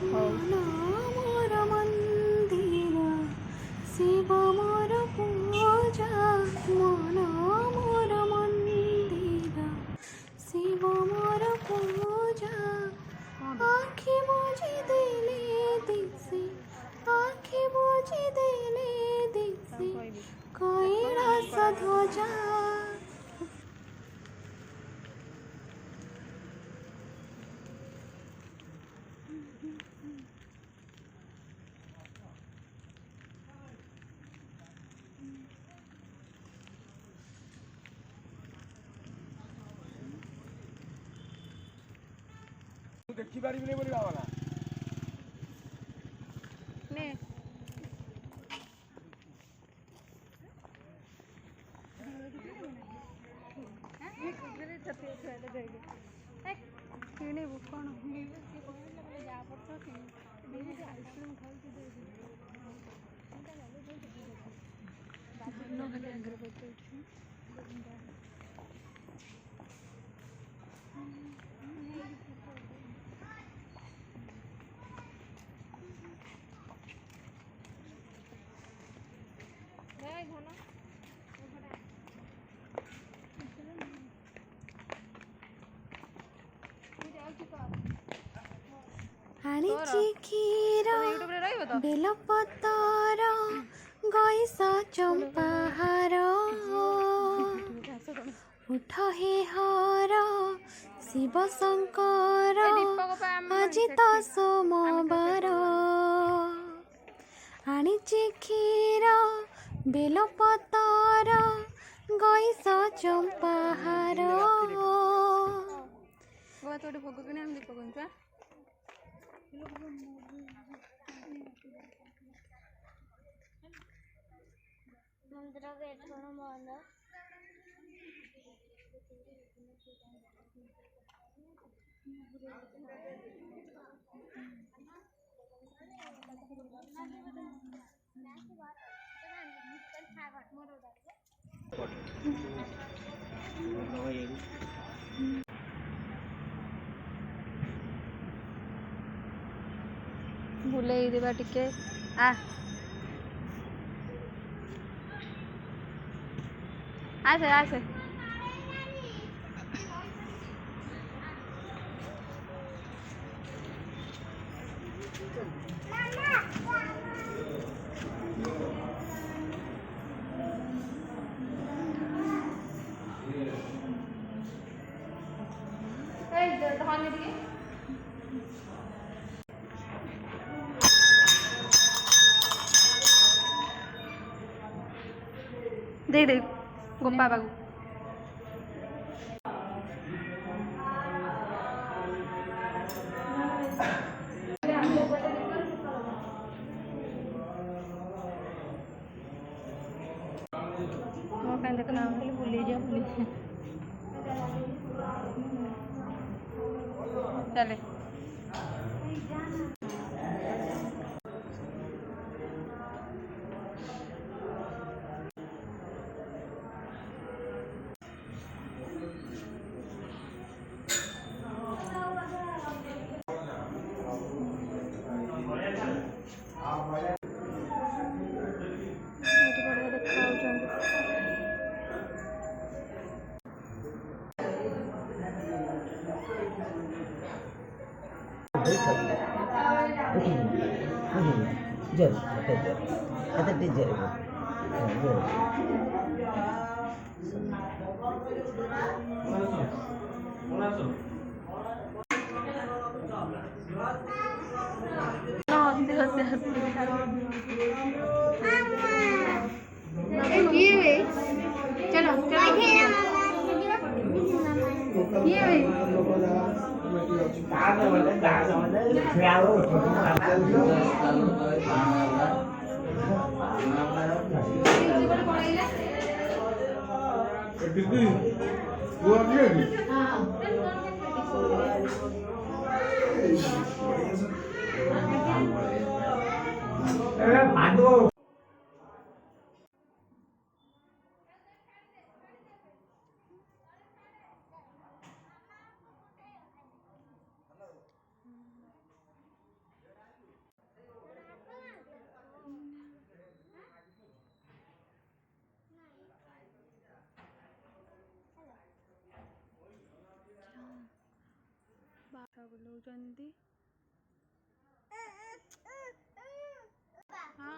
मन मोर मंदिर शिव मोर पूजा मन मोर मंदिर शिव मोर पूजा आखि बुझी देले दिसे आखि बुझी देले दिसे कैलास ध्वजा ଦେଖିପାରିବିନି ବୋଲି ଭାବନା ନେ କିଣିବୁ କ'ଣ ଯାହା ପଡ଼ିଛ ଆଇସ୍କ୍ରିମ୍ ଖାଉଛି ଭଲ ଖାଲି ଆଗରେ ପଚାରୁଛି ଆଣିଛି କ୍ଷୀର ବେଲପତର ଗଇସ ଚମ୍ପାହାର ଉଠ ହେ ହର ଶିବ ଶଙ୍କର ଆଜି ତ ସୋମବାର ଆଣିଛି କ୍ଷୀର ବେଲପତର ଗଇସ ଚମ୍ପାହାର ଭୋଗ କିଣି ଆମେ ଦୀପ କହୁଛୁ मंदिर गेट बंद ବୁଲେଇ ଦେବା ଟିକେ ଆସେ ଆସେ दे दे गोपा बाबू कहीं देखना खाली बुले जा बुले चले चलो ବୁଲଉଛନ୍ତି। ହଁ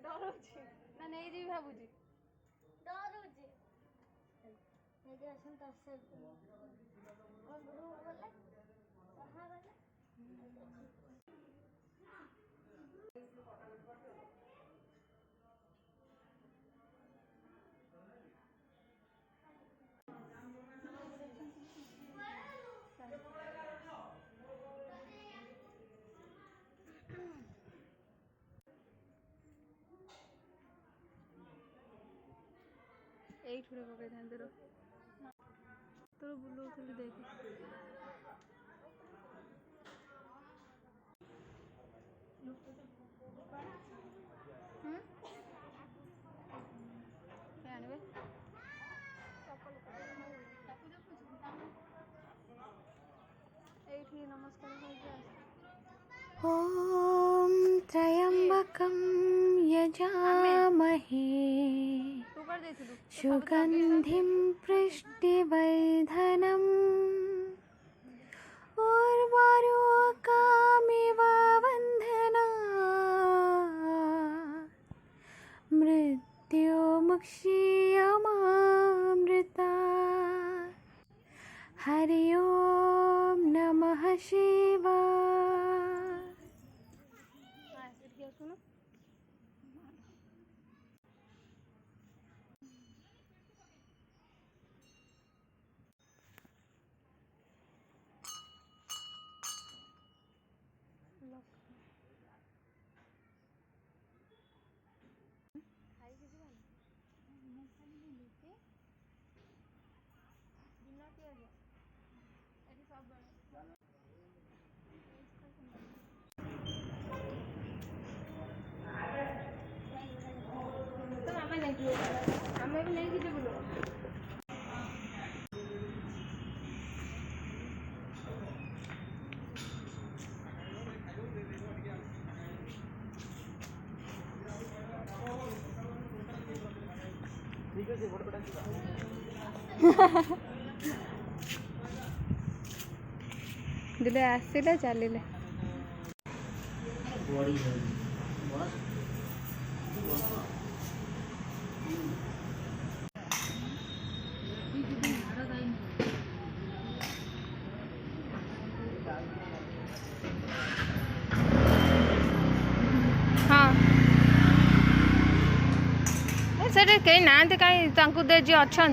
ଡରୁଛି ନା ନେଇଯିବି ଭାବୁଛି। ଏଇଠୁରେ ପକେଇଥାନ୍ତି ତୋର ବୁଲଉଥିଲି ଦେଖ। ଆଣିବେ ଏଇଠି ନମସ୍କାର କରିକି ଆସ। ॐ त्र्यम्बकं यजामहे ତୁ କରି ଦେଇଥିଲୁ सुगन्धिं पुष्टिवर्धनम् उर्वारुकमिव बन्धनात् मृत्युमुक्षीयमामृता। हरि ओम नमः शिवाय। ଶୁଣୁ ଖାଇକି ଯିବାନି ମୁଁ ଖାଲି ବୁଲୁଛି ଦିନଟି ଅଜା ଏଠି ସବୁବେଳେ ତ ଆମେ ନେଇଯିବୁ ଆମେ ବି ନେଇକି ଯିବୁ। दिले आसिले चलिले हाँ सेठे कहीं ना कहीं दे जी अच्छा